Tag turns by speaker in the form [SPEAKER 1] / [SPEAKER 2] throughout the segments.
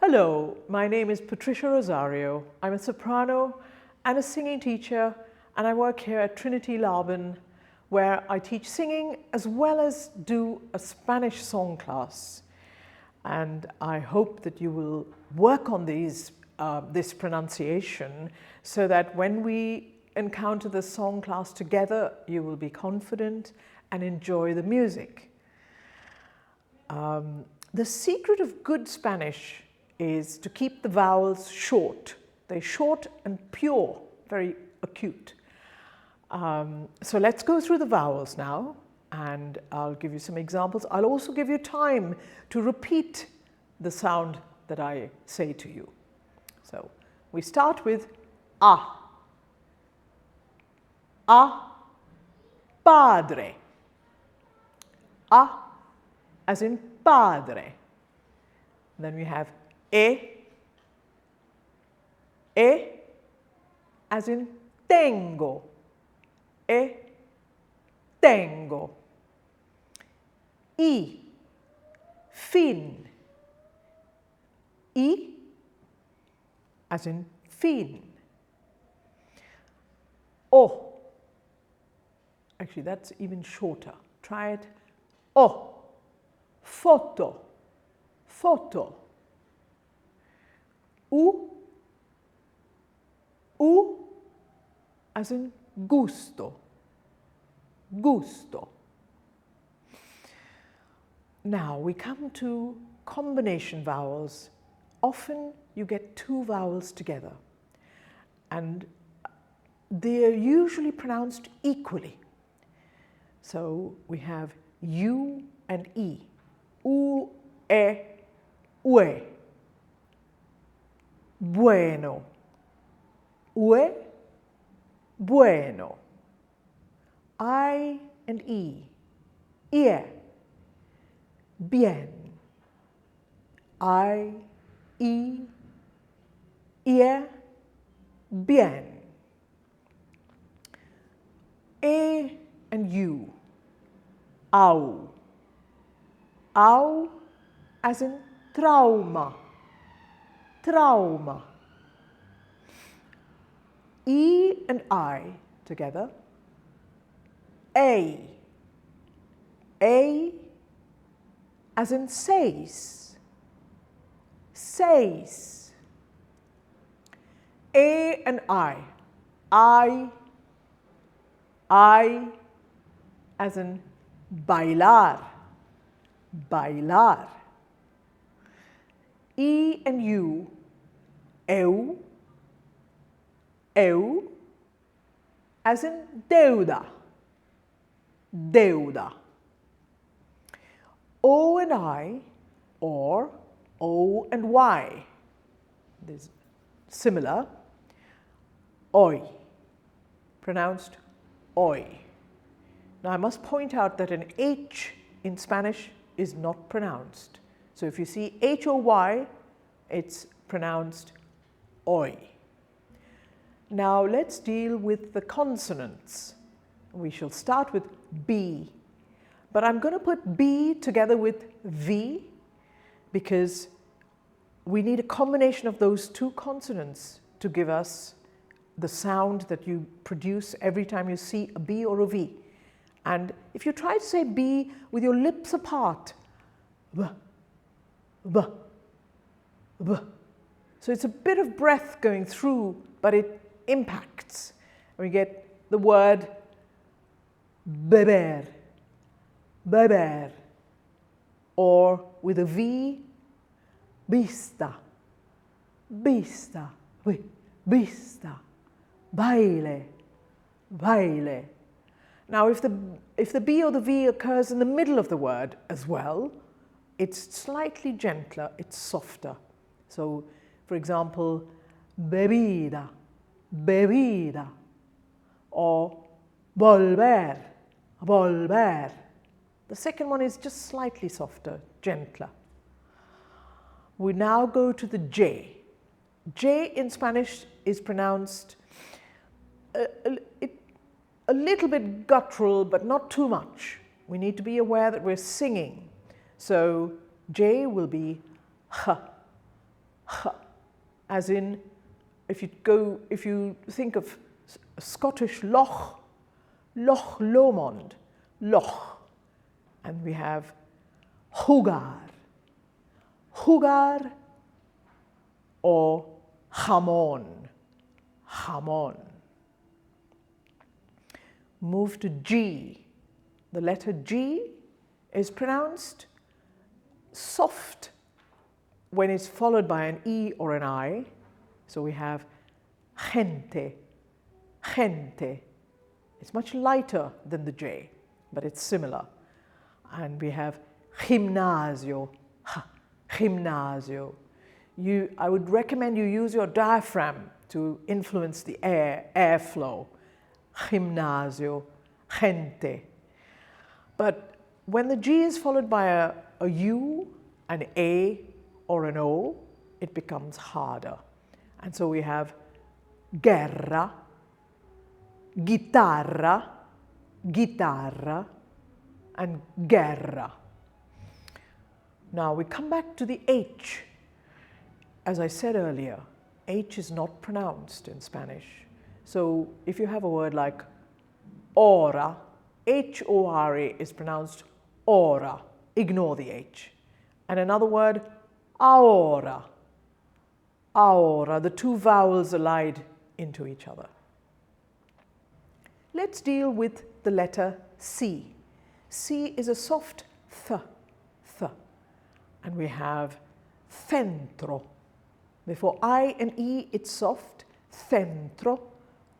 [SPEAKER 1] Hello, my name is Patricia Rozario. I'm a soprano and a singing teacher, and I work here at Trinity, Laban, where I teach singing as well as do a Spanish song class. And I hope that you will work on this pronunciation so that when we encounter the song class together, you will be confident and enjoy the music. The secret of good Spanish is to keep the vowels short. They're short and pure, very acute. So let's go through the vowels now, and I'll give you some examples. I'll also give you time to repeat the sound that I say to you. So we start with A. A, padre. A as in padre. Then we have E as in tengo. E, tengo. I, fin. I as in fin. O. Actually, that's even shorter. Try it. O. Foto. Foto. U as in gusto. Gusto. Now we come to combination vowels. Often you get two vowels together, and they are usually pronounced equally. So we have U and E. U, e, ue. Bueno. Ue, bueno. I and E. Ie. Bien. I, E, ie, bien. E and U. Au. Au as in trauma. Trauma. E and I together. A. A as in seis. Seis. A and I. I as in bailar. Bailar. E and U. Eu. Eu as in deuda. Deuda. O and I, or O and Y. This similar. Hoy. Pronounced hoy. Now I must point out that an H in Spanish is not pronounced. So if you see H-O-Y, it's pronounced hoy. Now let's deal with the consonants. We shall start with B, but I'm going to put B together with V because we need a combination of those two consonants to give us the sound that you produce every time you see a B or a V. And if you try to say B with your lips apart, B, B, B. So it's a bit of breath going through, but it impacts. We get the word beber, beber, or with a V, vista, vista, vista, baile, baile. Now if the B or the V occurs in the middle of the word as well, it's slightly gentler, it's softer. So for example, bebida, bebida, or volver, volver. The second one is just slightly softer, gentler. We now go to the J. J in Spanish is pronounced a little bit guttural, but not too much. We need to be aware that we're singing. So J will be h, h, as in, if you think of Scottish loch, Loch Lomond, loch, and we have hugar, hugar, or hamon, hamon. Move to G. The letter G is pronounced soft when it's followed by an E or an I. So we have gente, gente. It's much lighter than the J, but it's similar. And we have gimnasio, gimnasio. I would recommend you use your diaphragm to influence the airflow. Gimnasio, gente. But when the G is followed by a U, an A, or an O, it becomes harder. And so we have guerra, guitarra, guitarra, and guerra. Now we come back to the H. As I said earlier, H is not pronounced in Spanish. So if you have a word like ora, H-O-R-A is pronounced ora. Ignore the H. And another word, ahora, ahora. The two vowels allied into each other. Let's deal with the letter C. C is a soft th, th. And we have centro. Before I and E, it's soft, centro,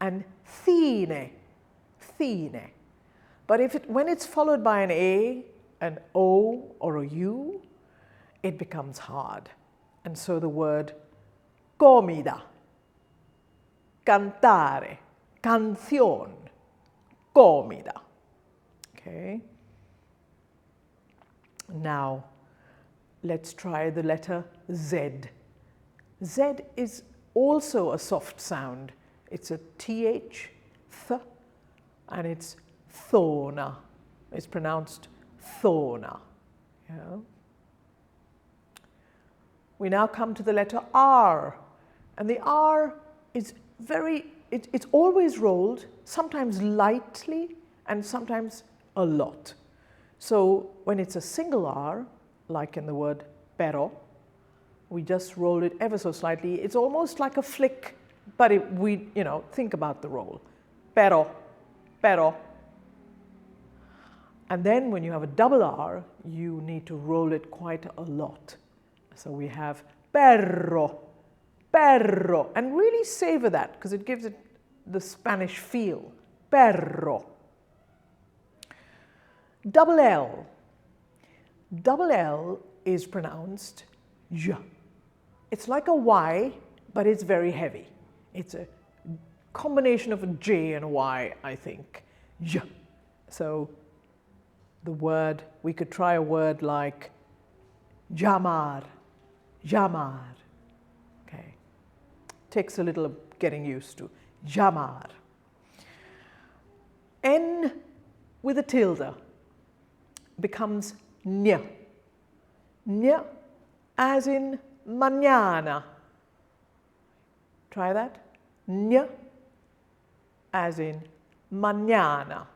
[SPEAKER 1] and fine, fine. But when it's followed by an A, an O, or a U, it becomes hard. And so the word comida, cantare, canción, comida. Okay? Now, let's try the letter Z. Z is also a soft sound. It's a TH, th, and it's thona. It's pronounced thona. Yeah. We now come to the letter R. And the R is it's always rolled, sometimes lightly and sometimes a lot. So when it's a single R, like in the word pero, we just roll it ever so slightly. It's almost like a flick, but think about the roll. Pero, pero. And then when you have a double R, you need to roll it quite a lot. So we have perro, perro, and really savor that because it gives it the Spanish feel. Perro. Double L. Double L is pronounced j. It's like a Y, but it's very heavy. It's a combination of a J and a Y, I think. J. So we could try a word like llamar, llamar. Okay. Takes a little getting used to. Llamar. N with a tilde becomes ñ. Ñ as in mañana. Try that. Ñ as in mañana.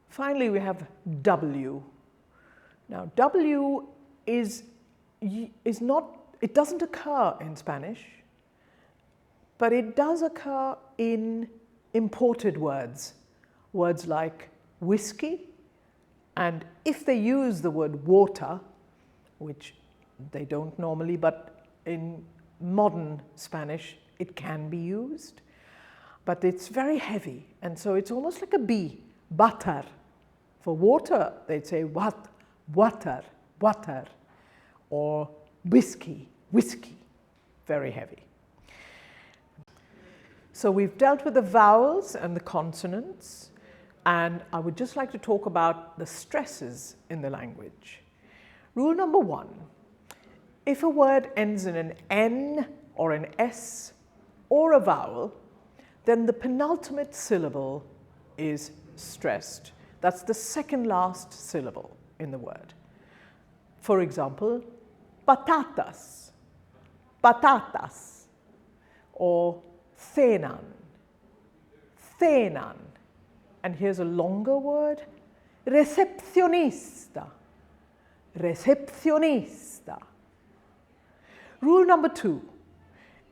[SPEAKER 1] Finally, we have W. Now, W is not, it doesn't occur in Spanish, but it does occur in imported words. Words like whiskey, and if they use the word water, which they don't normally, but in modern Spanish it can be used, but it's very heavy, and so it's almost like a B, butter. For water, they'd say water, water, or whiskey, whiskey, very heavy. So we've dealt with the vowels and the consonants, and I would just like to talk about the stresses in the language. Rule number 1, if a word ends in an N or an S or a vowel, then the penultimate syllable is stressed. That's the second last syllable in the word. For example, patatas, patatas, or cenan, cenan. And here's a longer word, recepcionista, recepcionista. Rule number 2,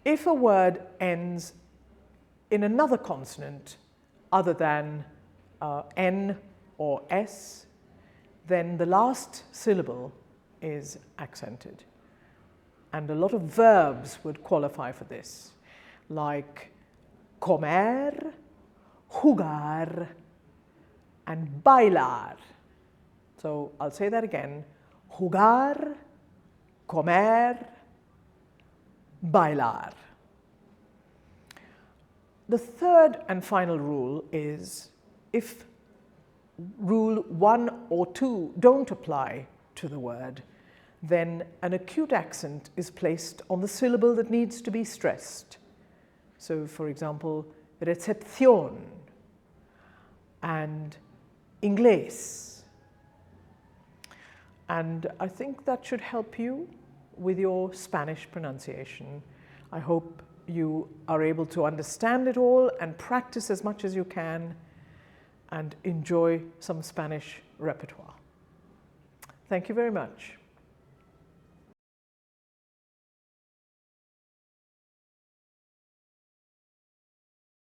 [SPEAKER 1] if a word ends in another consonant other than N or S, then the last syllable is accented. And a lot of verbs would qualify for this, like comer, jugar, and bailar. So I'll say that again, jugar, comer, bailar. The third and final rule is if rule 1 or 2 don't apply to the word, then an acute accent is placed on the syllable that needs to be stressed. So, for example, recepción and inglés. And I think that should help you with your Spanish pronunciation. I hope you are able to understand it all and practice as much as you can and enjoy some Spanish repertoire. Thank you very much.